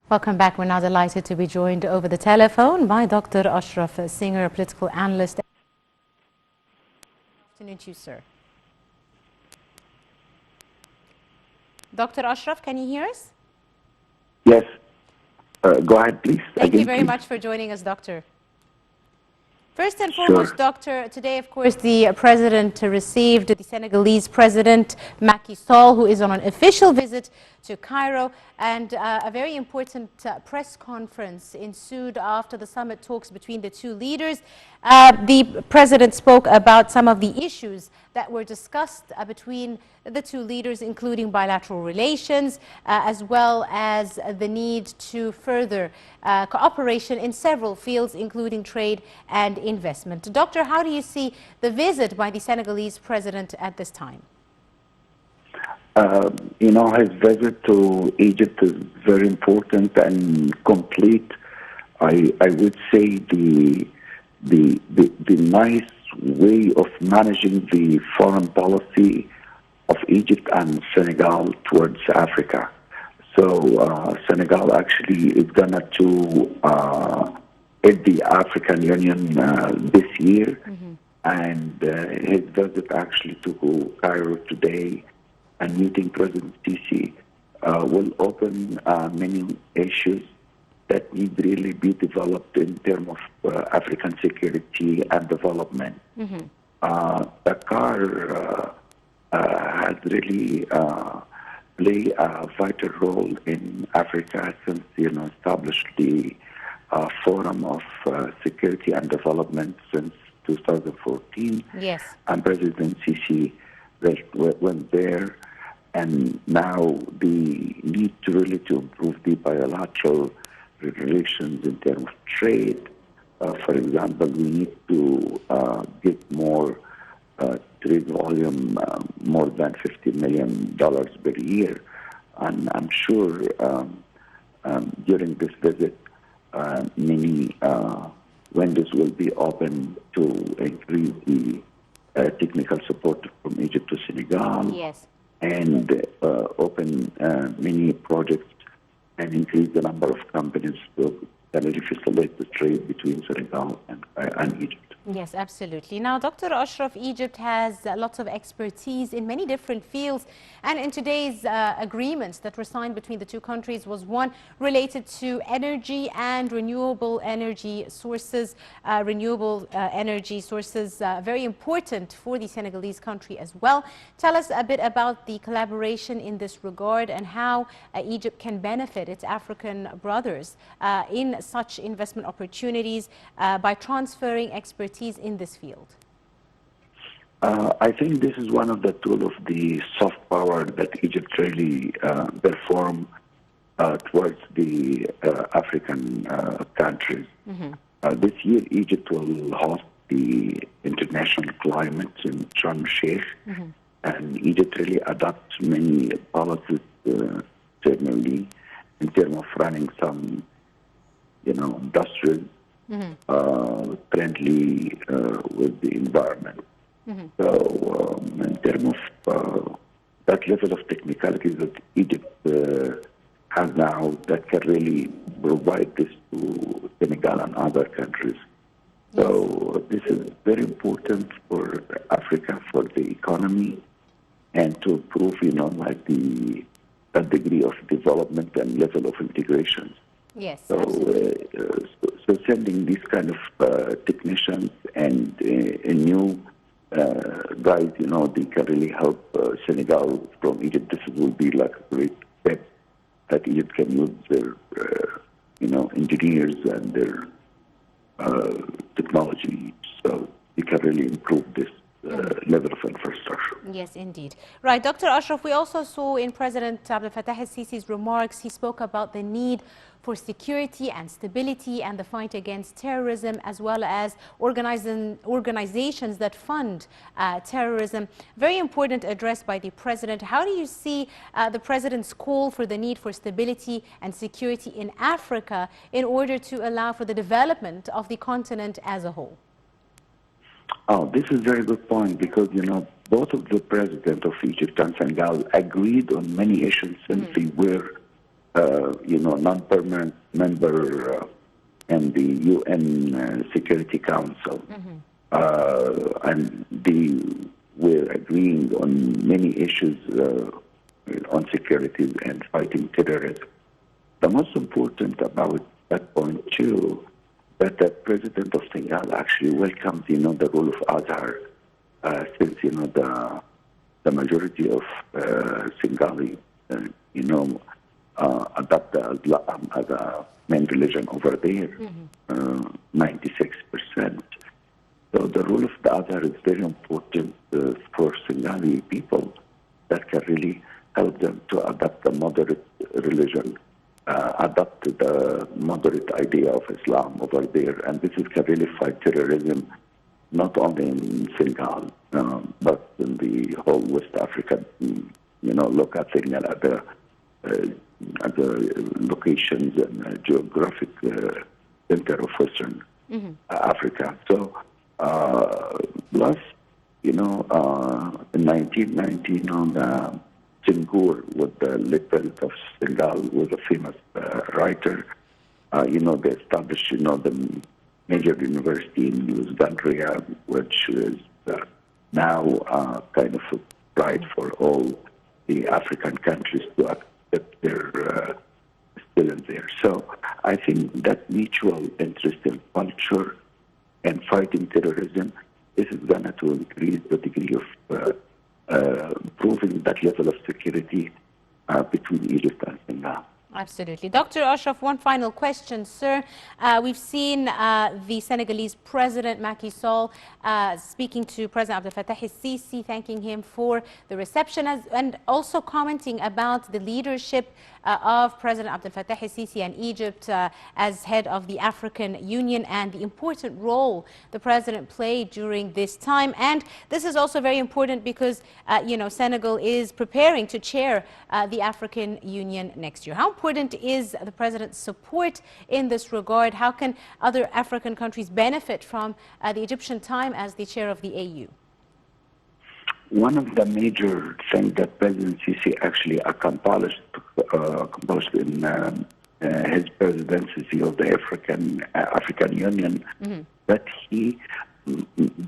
Welcome back. We're now delighted to be joined over the telephone by Dr. Ashraf, a senior a political analyst. Good afternoon to you, sir. Dr. Ashraf, can you hear us? Yes. Go ahead, please. Thank you very much for joining us, Doctor. First and foremost, Doctor, today, of course, the President received the Senegalese President, Macky Sall, who is on an official visit to Cairo, and a very important press conference ensued after the summit talks between the two leaders. The President spoke about some of the issues that were discussed between the two leaders, including bilateral relations, as well as the need to further cooperation in several fields, including trade and investment. Doctor, how do you see the visit by the Senegalese President at this time? His visit to Egypt is very important and complete. I would say the nice way of managing the foreign policy of Egypt and Senegal towards Africa. So Senegal actually is gonna hit the African Union this year, and his visit actually to Cairo today and meeting President Sisi will open many issues that need really be developed in terms of African security and development. Dakar has really played a vital role in Africa since established the Forum of Security and Development since 2014. Yes. And President Sisi went there, and now the need to really improve the bilateral relations in terms of trade. For example, we need to get more trade volume, more than $50 million per year. And I'm sure during this visit, many windows will be open to increase the technical support from Egypt to Senegal. Yes. And open many projects and increase the number of companies to really facilitate the trade between Senegal and Egypt. Yes, absolutely. Now, Dr. Ashraf, Egypt has lots of expertise in many different fields, and in today's agreements that were signed between the two countries was one related to energy and renewable energy sources. Very important for the Senegalese country as well. Tell us a bit about the collaboration in this regard and how Egypt can benefit its African brothers in such investment opportunities by transferring expertise in this field. I think this is one of the tools of the soft power that Egypt really perform towards the African countries. This year, Egypt will host the International Climate in Sharm el-Sheikh, and Egypt really adopts many policies generally in terms of running some, industrial friendly with the environment. So in terms of that level of technicalities that Egypt has now, that can really provide this to Senegal and other countries. So this is very important for Africa, for the economy, and to improve, that degree of development and level of integration. Yes. So sending these kind of technicians and new guys, they can really help Senegal from Egypt. This will be like a great step that Egypt can use their, engineers and their technology, so they can really improve this level of infrastructure. Yes, indeed. Right, Dr. Ashraf, we also saw in President Abdel Fattah el-Sisi's remarks, he spoke about the need for security and stability and the fight against terrorism, as well as organizations that fund terrorism. Very important address by the President. How do you see the President's call for the need for stability and security in Africa in order to allow for the development of the continent as a whole? Oh, this is a very good point because, both of the president of Egypt and Senegal agreed on many issues since they were non-permanent member in the UN Security Council. And they were agreeing on many issues on security and fighting terrorism. The most important about that point, too, that the president of Senegal actually welcomes, the role of Azhar, since, the majority of Senegali, adopt Islam as a main religion over there, 96%. So the role of the Azhar is very important for Senegali people that can really help them to adopt a moderate religion, adopt the moderate idea of Islam over there. And this can really fight terrorism, not only in Senegal, but in the whole West Africa. Look at Senegal at the locations and geographic center of Western Africa. So, plus, in 1990, Senghor, with the late president of Senegal, was a famous writer. They established, the major university in Alexandria, which is now kind of a pride for all the African countries to accept their students there. So I think that mutual interest in culture and fighting terrorism, this is going to increase the degree of improving that level of security between Egypt and Senegal. Absolutely. Dr. Ashraf, one final question, sir. We've seen the Senegalese president, Macky Sall, speaking to President Abdel Fattah el-Sisi, thanking him for the reception and also commenting about the leadership of President Abdel Fattah el-Sisi and Egypt as head of the African Union and the important role the president played during this time. And this is also very important because, Senegal is preparing to chair the African Union next year. How important is the president's support in this regard? How can other African countries benefit from the Egyptian time as the chair of the AU? One of the major things that President Sisi actually accomplished in his presidency of the African Union, that he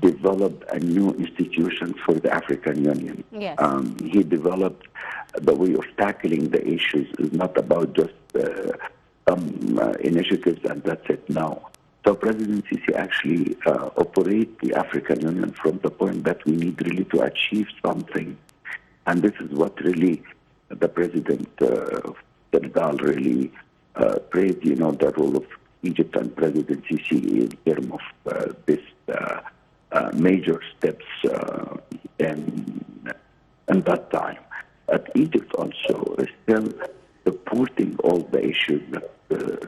developed a new institution for the African Union. Yes. He developed the way of tackling the issues. Is not about just some initiatives and that's it. No. So President Sisi actually operates the African Union from the point that we need really to achieve something. And this is what really the President of Senegal really praised, the role of Egypt and President Sisi in terms of this major steps in that time. But Egypt also is still supporting all the issues that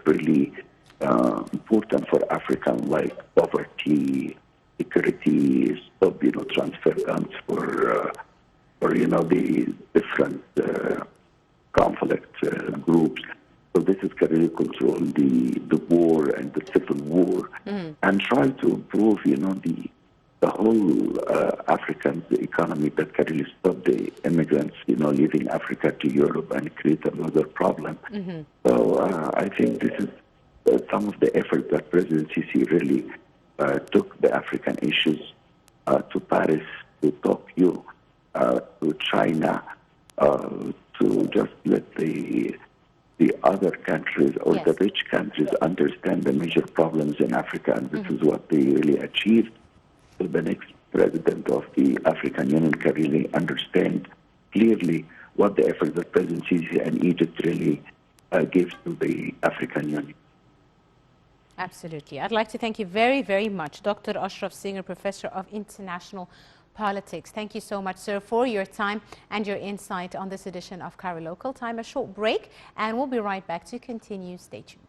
really important for Africa, like poverty, security, stop, transfer guns for the different conflict groups. So this is can really control the war and the civil war, and try to improve, the whole African economy that can really stop the immigrants, leaving Africa to Europe and create another problem. So I think this is some of the efforts that President Sisi really took the African issues to Paris, to Tokyo, to China, to just let the other countries or the rich countries understand the major problems in Africa, and this is what they really achieved. So the next president of the African Union can really understand clearly what the efforts that President Sisi and Egypt really gives to the African Union. Absolutely. I'd like to thank you very, very much, Dr. Ashraf, Senior Professor of International Politics. Thank you so much, sir, for your time and your insight on this edition of Cairo Local Time. A short break, and we'll be right back to continue. Stay tuned.